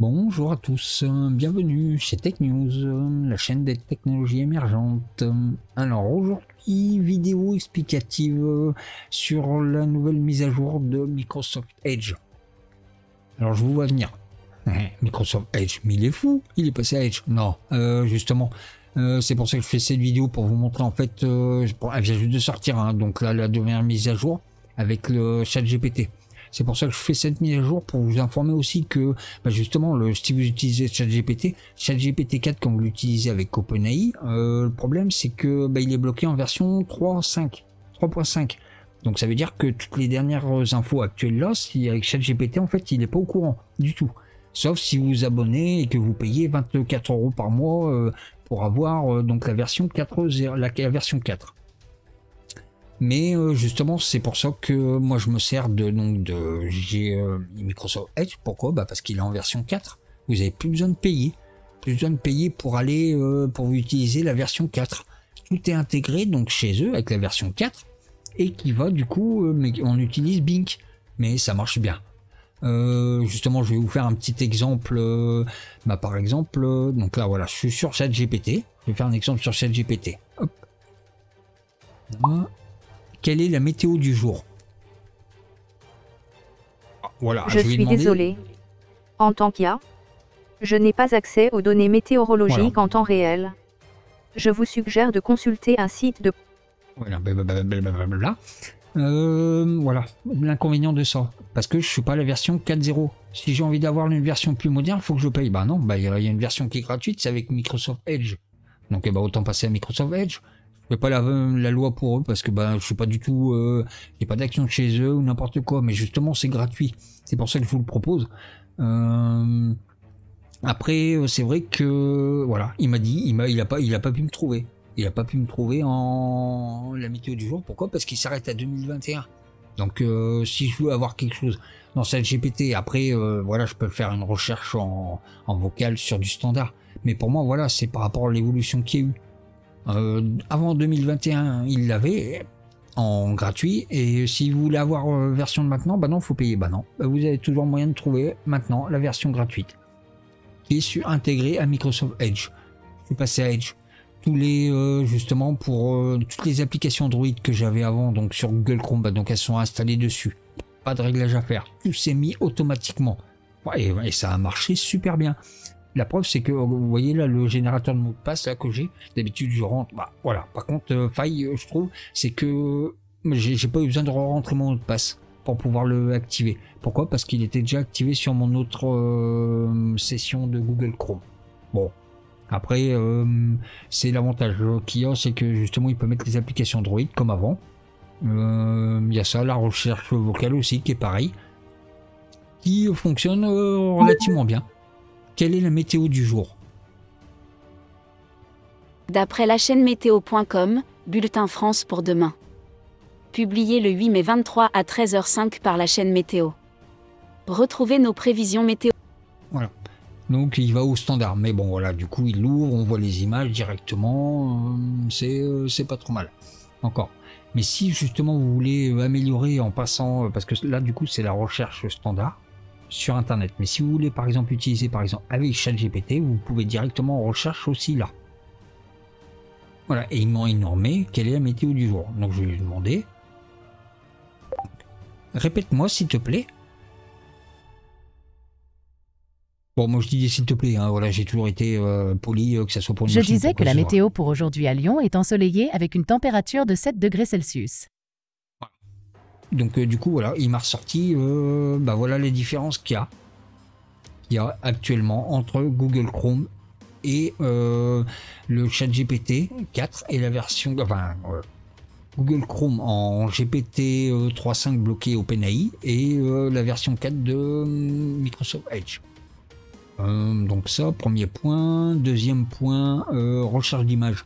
Bonjour à tous, bienvenue chez Tech News, la chaîne des technologies émergentes. Alors aujourd'hui, vidéo explicative sur la nouvelle mise à jour de Microsoft Edge. Alors je vous vois venir. Microsoft Edge, mais il est fou, il est passé à Edge. Non, justement, c'est pour ça que je fais cette vidéo, pour vous montrer en fait, elle vient juste de sortir, hein, donc là la dernière mise à jour avec le chat GPT. C'est pour ça que je fais cette mise à jour, pour vous informer aussi que justement, si vous utilisez ChatGPT 4 quand vous l'utilisez avec OpenAI, le problème c'est que il est bloqué en version 3.5. Donc ça veut dire que toutes les dernières infos actuelles là, si avec ChatGPT en fait il n'est pas au courant du tout. Sauf si vous vous abonnez et que vous payez 24 € par mois pour avoir donc la version 4.0, la version 4. Mais justement, c'est pour ça que moi je me sers de Microsoft Edge. Pourquoi? Parce qu'il est en version 4. Vous n'avez plus besoin de payer. Plus besoin de payer pour aller pour vous utiliser la version 4. Tout est intégré donc chez eux avec la version 4 et qui va du coup, mais on utilise Bing, mais ça marche bien. Justement, je vais vous faire un petit exemple. Par exemple, donc là voilà, je suis sur ChatGPT. Je vais faire un exemple sur ChatGPT. Hop. Voilà. Quelle est la météo du jour? Voilà, je suis désolé. En tant qu'IA, je n'ai pas accès aux données météorologiques en temps réel. Je vous suggère de consulter un site de... Voilà, voilà, l'inconvénient de ça. Parce que je suis pas à la version 4.0. Si j'ai envie d'avoir une version plus moderne, il faut que je paye. Bah non, il y a une version qui est gratuite, c'est avec Microsoft Edge. Donc autant passer à Microsoft Edge. Je fais pas la loi pour eux parce que je suis pas du tout, j'ai pas d'action chez eux ou n'importe quoi, mais justement c'est gratuit, c'est pour ça que je vous le propose. Après c'est vrai que voilà, il m'a dit, il a pas pu me trouver, en la météo du jour. Pourquoi? Parce qu'il s'arrête à 2021. Donc si je veux avoir quelque chose dans cette GPT, après voilà, je peux faire une recherche en vocal sur du standard, mais pour moi voilà, c'est par rapport à l'évolution qu'il y a eu. Avant 2021 il l'avait en gratuit, et si vous voulez avoir version de maintenant, non, faut payer. Non, vous avez toujours moyen de trouver maintenant la version gratuite qui est intégrée à Microsoft Edge. C'est passé à Edge. Tous les justement pour toutes les applications Android que j'avais avant, donc sur Google Chrome, donc elles sont installées dessus. Pas de réglage à faire, tout s'est mis automatiquement et ça a marché super bien. La preuve, c'est que vous voyez là le générateur de mots de passe là que j'ai. D'habitude, je rentre. Voilà. Par contre, faille, je trouve, c'est que j'ai pas eu besoin de rentrer mon mot de passe pour pouvoir le activer. Pourquoi? Parce qu'il était déjà activé sur mon autre session de Google Chrome. Bon. Après, c'est l'avantage qu'il y a, c'est que justement, il peut mettre les applications Android comme avant. Il y a ça, la recherche vocale aussi, qui est pareil, qui fonctionne relativement bien. Quelle est la météo du jour? D'après la chaîne météo.com, bulletin France pour demain. Publié le 8 mai 23 à 13h05 par la chaîne météo. Retrouvez nos prévisions météo. Voilà. Donc il va au standard. Mais bon voilà, du coup il l'ouvre, on voit les images directement. C'est pas trop mal. Encore. Mais si justement vous voulez améliorer en passant, parce que là du coup c'est la recherche standard sur internet, mais si vous voulez par exemple utiliser avec ChatGPT, vous pouvez directement en recherche aussi là. Voilà, et il m'a informé quelle est la météo du jour. Donc je vais lui demander, répète-moi s'il te plaît. Bon, moi je dis s'il te plaît, hein, voilà, j'ai toujours été poli, que ça soit pour une Je disais que la météo pour aujourd'hui à Lyon est ensoleillée avec une température de 7 degrés Celsius. Donc du coup voilà, il m'a ressorti voilà les différences qu'il y a actuellement entre Google Chrome et le chat GPT 4 et la version Google Chrome en GPT 3.5 bloqué OpenAI et la version 4 de Microsoft Edge. Donc ça, premier point. Deuxième point, recherche d'images.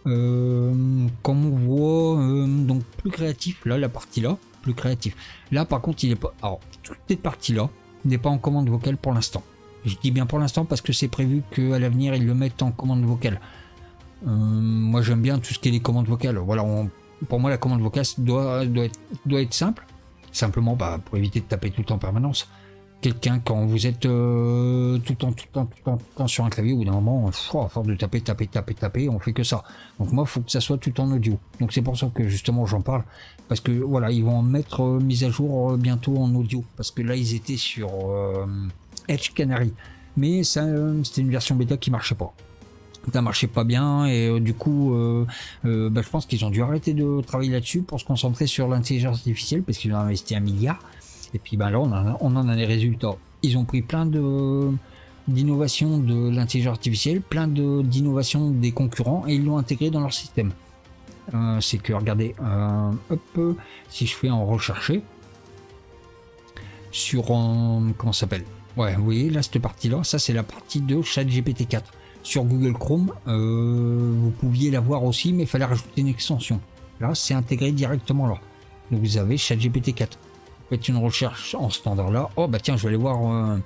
Comme on voit, donc plus créatif, là, la partie là, plus créatif. Là, par contre, il est pas. Alors, toute cette partie là n'est pas en commande vocale pour l'instant. Je dis bien pour l'instant parce que c'est prévu qu'à l'avenir ils le mettent en commande vocale. Moi, j'aime bien tout ce qui est les commandes vocales. Voilà, pour moi, la commande vocale doit être simple. Simplement, pour éviter de taper tout le temps en permanence. quelqu'un quand vous êtes tout le temps sur un clavier, au bout d'un moment, à force de taper, on fait que ça. Donc moi, il faut que ça soit tout en audio. Donc c'est pour ça que justement j'en parle, parce que voilà, ils vont en mettre mise à jour bientôt en audio, parce que là ils étaient sur Edge Canary, mais ça c'était une version bêta qui marchait pas. Ça marchait pas bien et du coup je pense qu'ils ont dû arrêter de travailler là-dessus pour se concentrer sur l'intelligence artificielle, parce qu'ils ont investi 1 milliard. Et puis là on en a les résultats. Ils ont pris plein d'innovations de l'intelligence artificielle, plein d'innovations des concurrents, et ils l'ont intégré dans leur système. C'est que regardez, hop, si je fais en rechercher sur comment ça s'appelle, ouais, vous voyez là cette partie là, ça c'est la partie de ChatGPT 4 sur Google Chrome. Vous pouviez l'avoir aussi, mais il fallait rajouter une extension. Là c'est intégré directement là, donc vous avez ChatGPT 4. Faites une recherche en standard là. Oh bah tiens, je vais aller voir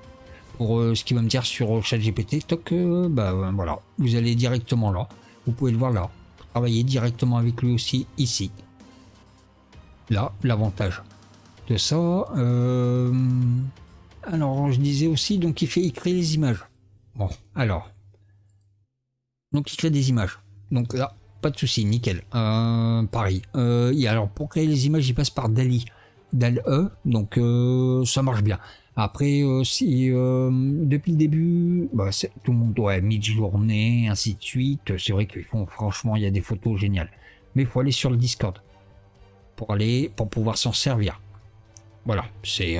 pour ce qu'il va me dire sur ChatGPT. Toc, voilà, vous allez directement là. Vous pouvez le voir là. Travailler directement avec lui aussi ici. Là, l'avantage de ça. Alors, je disais aussi, donc il crée les images. Bon, alors. Donc il crée des images. Donc là, pas de souci, nickel. Pareil. Alors pour créer les images, il passe par DALL-E. DALL-E, donc ça marche bien. Après, si depuis le début, tout le monde, ouais, mid-journée, ainsi de suite, c'est vrai qu'ils font, franchement, il y a des photos géniales. Mais il faut aller sur le Discord pour pouvoir s'en servir. Voilà, c'est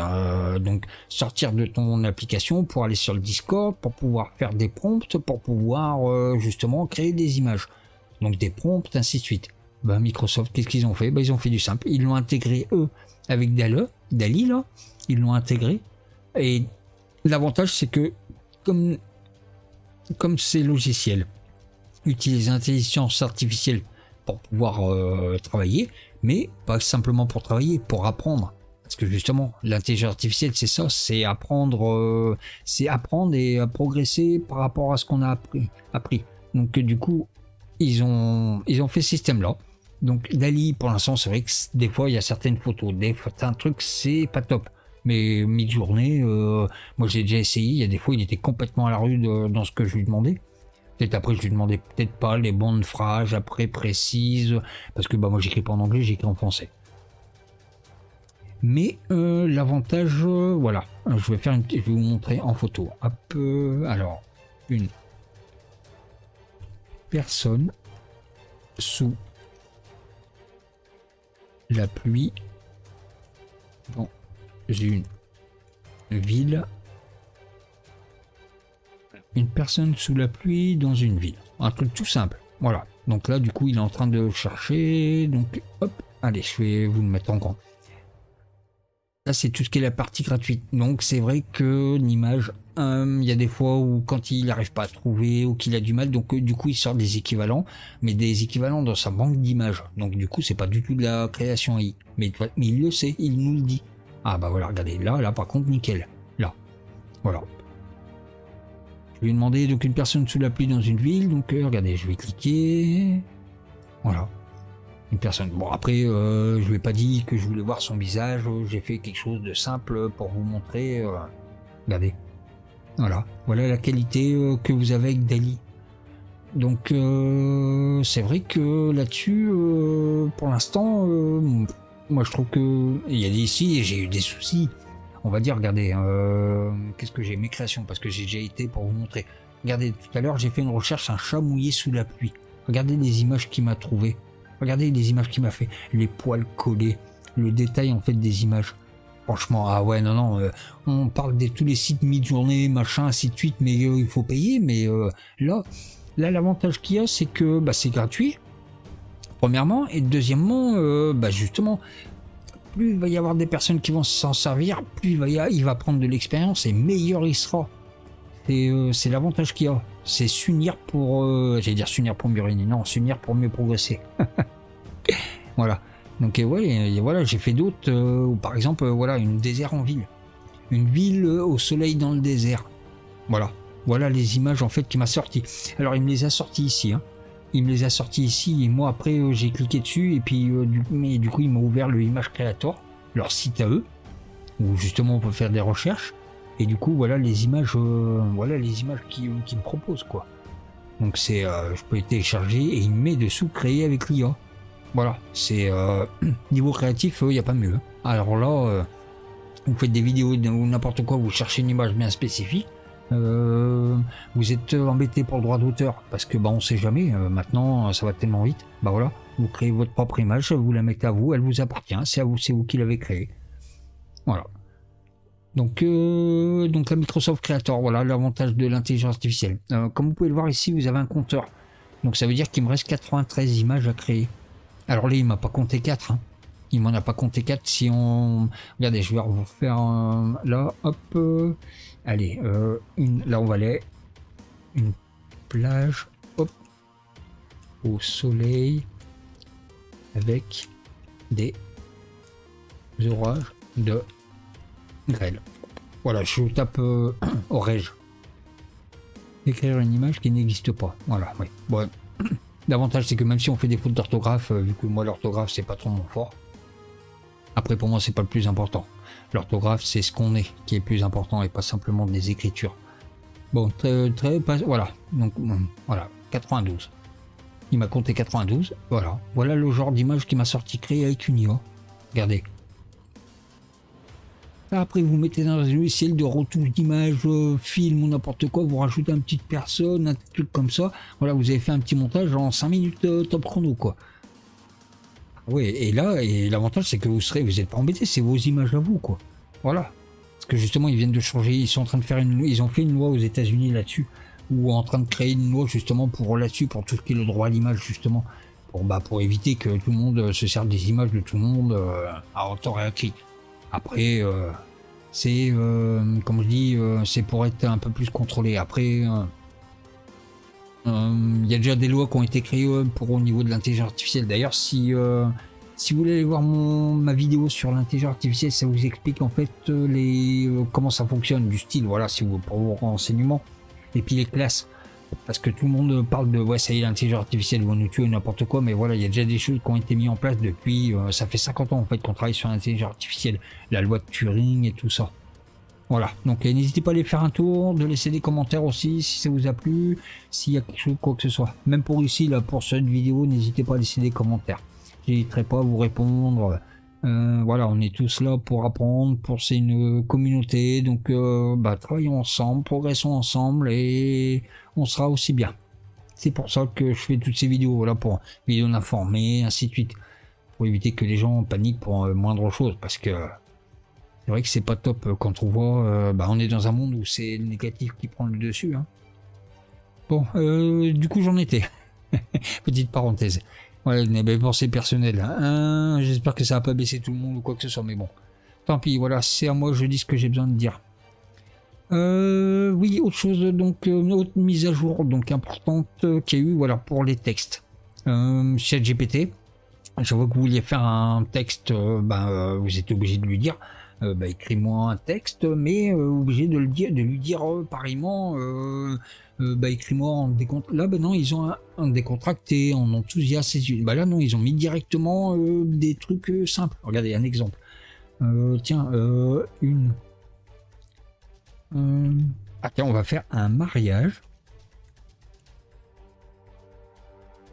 donc sortir de ton application pour aller sur le Discord, pour pouvoir faire des prompts, pour pouvoir justement créer des images. Donc des prompts, ainsi de suite. Microsoft, qu'est-ce qu'ils ont fait? Ils ont fait du simple. Ils l'ont intégré, eux, avec DALL-E, là. Ils l'ont intégré. Et l'avantage, c'est que, comme ces logiciels utilisent l'intelligence artificielle pour pouvoir travailler, mais pas simplement pour travailler, pour apprendre. Parce que justement, l'intelligence artificielle, c'est ça, c'est apprendre et progresser par rapport à ce qu'on a appris. Donc du coup, ils ont fait ce système-là. Donc DALL-E, pour l'instant, c'est vrai que des fois, il y a certaines photos, certains trucs, c'est pas top. Mais mi-journée, moi j'ai déjà essayé, il y a des fois, il était complètement à la rue dans ce que je lui demandais. Peut-être après, je lui demandais peut-être pas les bonnes phrases après précises, parce que moi j'écris pas en anglais, j'écris en français. Mais l'avantage, voilà, je vais vous montrer en photo. Hop, alors, une personne sous la pluie dans une ville. Une personne sous la pluie dans une ville. Un truc tout simple. Voilà. Donc là, du coup, il est en train de chercher. Donc, hop, allez, je vais vous le mettre en grand. Là, c'est tout ce qui est la partie gratuite. Donc, c'est vrai que l'image, il y a des fois où quand il n'arrive pas à trouver ou qu'il a du mal, donc du coup, il sort des équivalents, mais des équivalents dans sa banque d'images. Donc, du coup, c'est pas du tout de la création AI. Mais il le sait, il nous le dit. Ah bah voilà, regardez, là, par contre, nickel. Là, voilà. Je lui ai demandé donc une personne sous la pluie dans une ville. Donc, regardez, je vais cliquer. Voilà. Une personne. Bon après, je lui ai pas dit que je voulais voir son visage. J'ai fait quelque chose de simple pour vous montrer. Regardez. Voilà. Voilà la qualité que vous avez avec DALL-E. Donc c'est vrai que là-dessus, pour l'instant, moi je trouve que il y a ici j'ai eu des soucis. On va dire, regardez, qu'est-ce que j'ai, mes créations, parce que j'ai déjà été pour vous montrer. Regardez, tout à l'heure j'ai fait une recherche, un chat mouillé sous la pluie. Regardez les images qu'il m'a trouvées. Regardez les images qu'il m'a fait, les poils collés, le détail en fait des images. Franchement, ah ouais, non, on parle de tous les sites mi-journée, machin, ainsi de suite, mais il faut payer. Mais là, l'avantage qu'il y a, c'est que c'est gratuit, premièrement, et deuxièmement, justement, plus il va y avoir des personnes qui vont s'en servir, plus il va prendre de l'expérience et meilleur il sera. C'est l'avantage qu'il y a. C'est s'unir pour... j'allais dire s'unir pour mieux régner. Non, s'unir pour mieux progresser. Voilà. Donc ouais, voilà, j'ai fait d'autres. Par exemple, voilà, une désert en ville. Une ville au soleil dans le désert. Voilà. Voilà les images en fait qu'il m'a sorti. Alors il me les a sortis ici. Hein. Il me les a sortis ici. Et moi après, j'ai cliqué dessus. Et puis du coup, il m'a ouvert le Image Creator, leur site à eux. Où justement on peut faire des recherches. Et du coup, voilà les images qui me proposent, quoi. Donc c'est, je peux les télécharger et il me met dessous créer avec l'IA. Voilà, c'est niveau créatif, il n'y a pas mieux. Alors là, vous faites des vidéos ou n'importe quoi, vous cherchez une image bien spécifique. Vous êtes embêté pour le droit d'auteur parce que bah on sait jamais, maintenant ça va tellement vite. Bah voilà, vous créez votre propre image, vous la mettez à vous, elle vous appartient, c'est à vous, c'est vous qui l'avez créée. Voilà. Donc la Microsoft Creator, voilà l'avantage de l'intelligence artificielle. Comme vous pouvez le voir ici, vous avez un compteur. Donc ça veut dire qu'il me reste 93 images à créer. Alors là, il m'a pas compté 4. Hein. Il m'en a pas compté 4. Si on... Regardez, je vais vous faire... là, hop. Allez, là, on va aller... Une plage. Hop. Au soleil. Avec des orages de grêle. Voilà, je tape orage. Écrire une image qui n'existe pas. Voilà, oui. Bon. L'avantage, c'est que même si on fait des fautes d'orthographe, vu que moi l'orthographe c'est pas trop mon fort. Après, pour moi, c'est pas le plus important. L'orthographe, c'est ce qu'on est qui est le plus important et pas simplement des écritures. Bon, voilà. Donc, voilà, 92. Il m'a compté 92. Voilà. Voilà le genre d'image qui m'a sorti créé avec une IA. Regardez. Après, vous mettez dans un logiciel de retouche d'image, film ou n'importe quoi, vous rajoutez une petite personne, un truc comme ça. Voilà, vous avez fait un petit montage en 5 minutes top chrono, quoi. Oui, et là, l'avantage, c'est que vous êtes pas embêté, c'est vos images à vous, quoi. Voilà. Parce que justement, ils viennent de changer, ils sont en train de faire ils ont fait une loi aux États-Unis là-dessus, ou en train de créer une loi justement pour là-dessus, pour tout ce qui est le droit à l'image, justement. Pour éviter que tout le monde se serve des images de tout le monde à hauteur et à cri. Après, c'est, comme je dis, c'est pour être un peu plus contrôlé. Après, il y a déjà des lois qui ont été créées pour au niveau de l'intelligence artificielle. D'ailleurs, si vous voulez aller voir ma vidéo sur l'intelligence artificielle, ça vous explique en fait comment ça fonctionne, du style, voilà, si vous pour vos renseignements. Et puis les classes. Parce que tout le monde parle de ouais ça y est l'intelligence artificielle va nous tuer n'importe quoi, mais voilà il y a déjà des choses qui ont été mises en place depuis ça fait 50 ans en fait qu'on travaille sur l'intelligence artificielle, la loi de Turing et tout ça. Voilà, donc n'hésitez pas à aller faire un tour, de laisser des commentaires aussi si ça vous a plu, s'il y a quelque chose quoi que ce soit. Même pour ici là pour cette vidéo, n'hésitez pas à laisser des commentaires. J'hésiterai pas à vous répondre. Voilà, on est tous là pour apprendre, c'est une communauté, donc travaillons ensemble, progressons ensemble et on sera aussi bien. C'est pour ça que je fais toutes ces vidéos, voilà, pour vidéos d'informer, ainsi de suite, pour éviter que les gens paniquent pour moindre chose, parce que c'est vrai que c'est pas top quand on voit, on est dans un monde où c'est le négatif qui prend le dessus. Hein. Bon, du coup j'en étais, petite parenthèse. Ouais, des belles pensées personnelles. Hein. J'espère que ça va pas baisser tout le monde ou quoi que ce soit, mais bon. Tant pis, voilà, c'est à moi que je dis ce que j'ai besoin de dire. Oui, autre chose, donc, une autre mise à jour, donc importante, qu'il y a eu, voilà, pour les textes. ChatGPT, je vois que vous vouliez faire un texte, vous êtes obligé de lui dire, écris-moi un texte, mais obligé de lui dire pareillement, écris-moi en décontracté. Là, non, ils ont un décontracté, en enthousiaste. Là, non, ils ont mis directement des trucs simples. Regardez, un exemple. Tiens, tiens, on va faire un mariage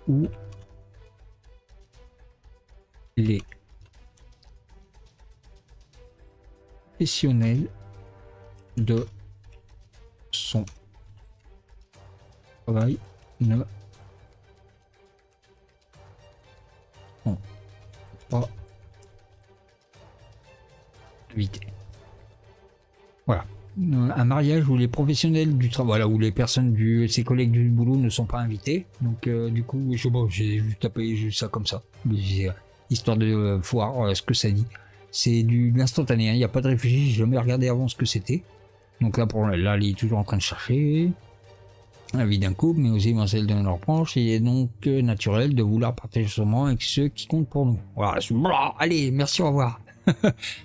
où les professionnels de son travail ne sont pas invités. Voilà. Un mariage où les professionnels du travail, voilà, où les personnes ses collègues du boulot ne sont pas invités. Donc du coup, j'ai tapé juste ça comme ça, histoire de voir ce que ça dit. C'est de l'instantané, il n'y a pas de réfléchi, j'ai jamais regardé avant ce que c'était. Donc là, il est toujours en train de chercher. La vie d'un couple, mais aussi celle de leur branche, il est donc naturel de vouloir partager ce moment avec ceux qui comptent pour nous. Voilà, allez, merci, au revoir.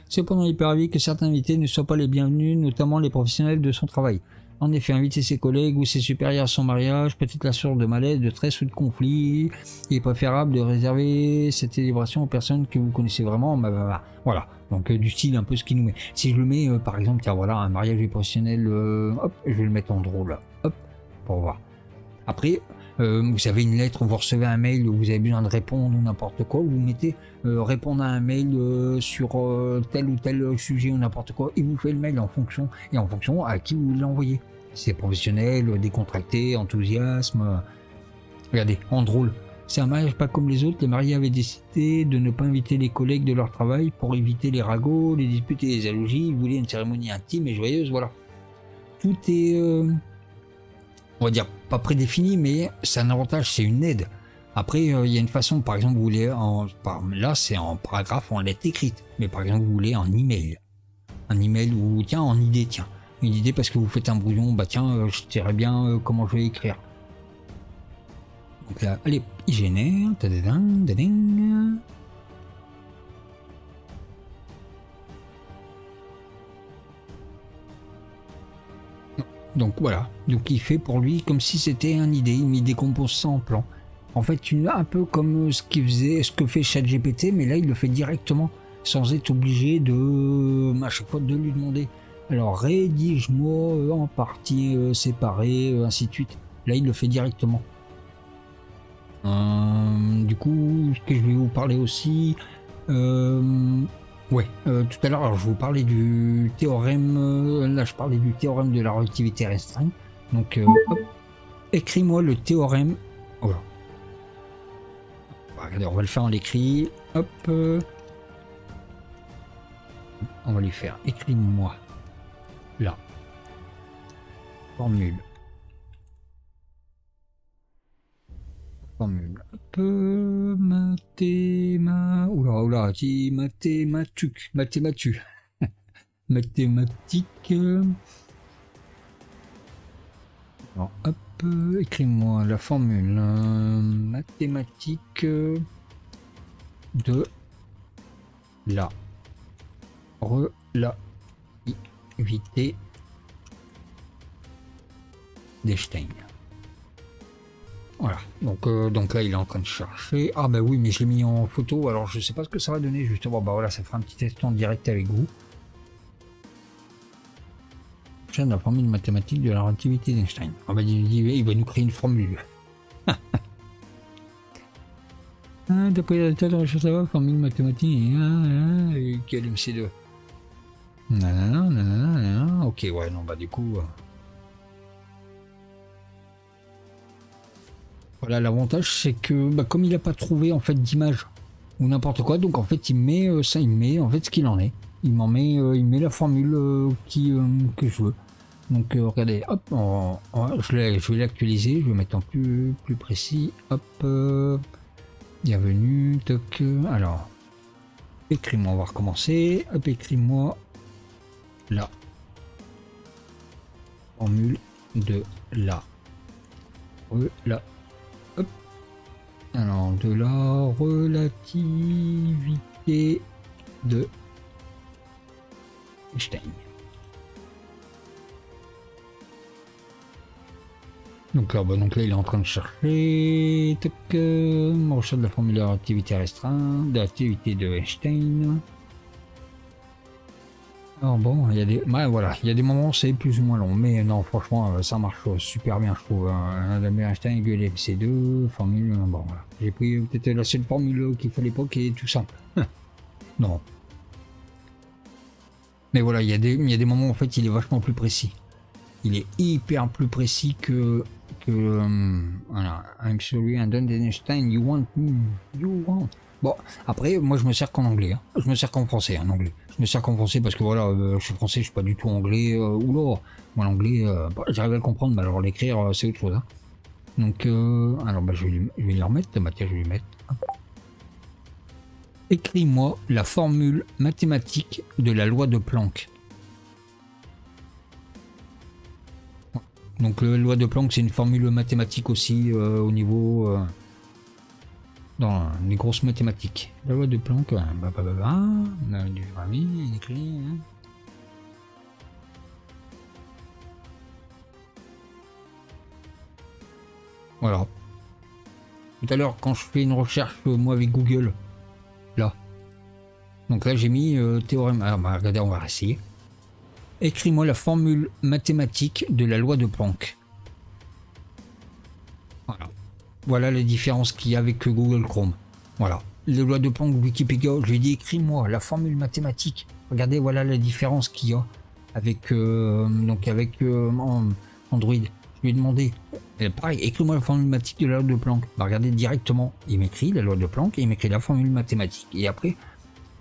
Cependant, il peut arriver que certains invités ne soient pas les bienvenus, notamment les professionnels de son travail. En effet, inviter ses collègues ou ses supérieurs à son mariage peut être la source de malaise, de stress ou de conflit. Il est préférable de réserver cette célébration aux personnes que vous connaissez vraiment. Voilà, donc du style un peu ce qui nous met. Si je le mets, par exemple, tiens, voilà, un mariage professionnel, hop, je vais le mettre en drôle, hop, pour voir. Après, vous avez une lettre, vous recevez un mail, vous avez besoin de répondre ou n'importe quoi, vous mettez répondre à un mail sur tel ou tel sujet ou n'importe quoi, et vous faites le mail en fonction à qui vous l'envoyez. C'est professionnel, décontracté, enthousiasme. Regardez, en drôle. C'est un mariage pas comme les autres, les mariés avaient décidé de ne pas inviter les collègues de leur travail pour éviter les ragots, les disputes et les jalousies. Ils voulaient une cérémonie intime et joyeuse, voilà. Tout est, on va dire, pas prédéfini, mais c'est un avantage, c'est une aide. Après, il y a une façon, par exemple, vous voulez, là c'est en paragraphe, en lettre écrite, mais par exemple, vous voulez en email. Un email ou, tiens, en idée, tiens. Une idée parce que vous faites un brouillon, bah tiens, je dirais bien comment je vais écrire. Donc là, allez, hygiénaire, donc voilà, donc il fait pour lui comme si c'était une idée, il décompose ça en plan. En fait, un peu comme ce que fait ChatGPT, mais là il le fait directement, sans être obligé de à chaque fois de lui demander. Alors rédige-moi en partie séparée, ainsi de suite. Là il le fait directement. Du coup, ce que je vais vous parler aussi, ouais, tout à l'heure, je vous parlais du théorème, là je parlais du théorème de la relativité restreinte. Donc, hop, écris-moi le théorème. Oh là. Regardez, on va le faire en l'écrit. Hop, on va lui faire. Écris-moi là. Formule. Formule. Mathématique. Alors, hop, écris-moi la formule mathématique de la relativité d'Einstein. Voilà, donc là il est en train de chercher. Ah bah oui, mais je l'ai mis en photo, alors je sais pas ce que ça va donner justement. Bah voilà, ça fera un petit test en direct avec vous. Chaîne la formule mathématique de la relativité d'Einstein. Ah bah il va nous créer une formule. D'après les résultats de recherche savoir, formule mathématique et quel MC2. Nanana, ok, ouais, non, bah du coup. Voilà, l'avantage c'est que bah, comme il n'a pas trouvé en fait d'image ou n'importe quoi, donc en fait il met ça, il met en fait ce qu'il en est. Il m'en met, il met la formule que je veux. Donc regardez, hop, je vais l'actualiser, je vais mettre en plus précis. Hop, bienvenue, toc. Alors, écris-moi, on va recommencer. Hop, écris-moi la formule de la alors, de la relativité de Einstein. Donc là, il est en train de chercher. Recherche de la formule de la relativité restreinte, de la relativité de Einstein. Alors bon, il y a des, ouais, voilà, il y a des moments c'est plus ou moins long, mais non, franchement, ça marche super bien, je trouve. Einstein égale MC2, formule, bon voilà. J'ai pris peut-être la seule formule qu'il fallait pas, qui est tout simple. Non. Mais voilà, il y a des moments en fait, il est vachement plus précis. Il est hyper plus précis que voilà. I'm sorry, I don't understand. You want. Bon, après, moi je me sers qu'en anglais. Hein. Je me sers qu'en français, en anglais. Je me sers qu'en français parce que voilà, je suis français, je suis pas du tout anglais. Oula, moi l'anglais, j'arrive à le comprendre, mais alors l'écrire, c'est autre chose. Hein. Donc, alors bah, je vais les remettre. Bah, tiens, je vais les mettre. Écris-moi la formule mathématique de la loi de Planck. Donc la loi de Planck, c'est une formule mathématique aussi au niveau dans les grosses mathématiques. La loi de Planck, on a du écrit. Hein. Voilà. Tout à l'heure, quand je fais une recherche, moi, avec Google, là. Donc là, j'ai mis théorème. Alors, bah, regardez, on va essayer. Écris-moi la formule mathématique de la loi de Planck. Voilà. Voilà la différence qu'il y a avec Google Chrome. Voilà. La loi de Planck, Wikipédia, je lui ai dit écris-moi la formule mathématique. Regardez, voilà la différence qu'il y a avec, Android. Je lui ai demandé, pareil, écris-moi la formule mathématique de la loi de Planck. Bah, regardez directement, il m'écrit la loi de Planck et il m'écrit la formule mathématique. Et après,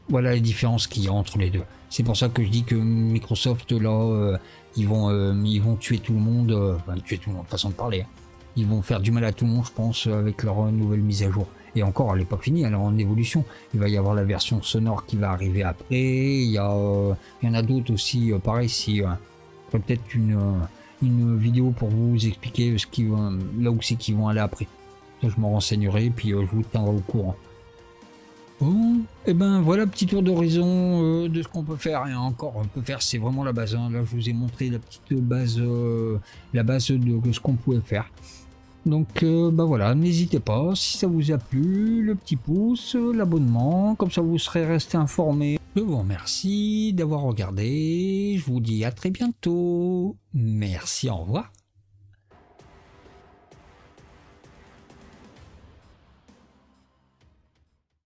voilà la différence qu'il y a entre les deux. C'est pour ça que je dis que Microsoft, là, ils vont tuer tout le monde, enfin, tuer tout le monde, façon de parler. Hein. Ils vont faire du mal à tout le monde, je pense, avec leur nouvelle mise à jour. Et encore, elle n'est pas finie, elle est en évolution. Il va y avoir la version sonore qui va arriver après. Il y en a d'autres aussi, pareil, si peut-être une vidéo pour vous expliquer là où c'est qu'ils vont aller après. Ça, je m'en renseignerai, puis je vous tiendrai au courant. Bon, et ben voilà, petit tour d'horizon de ce qu'on peut faire. Et encore, on peut faire, c'est vraiment la base. Hein. Là, je vous ai montré la petite base, la base de ce qu'on pouvait faire. Donc, bah voilà, n'hésitez pas, si ça vous a plu, le petit pouce, l'abonnement, comme ça vous serez resté informé. Je vous remercie d'avoir regardé, je vous dis à très bientôt. Merci, au revoir.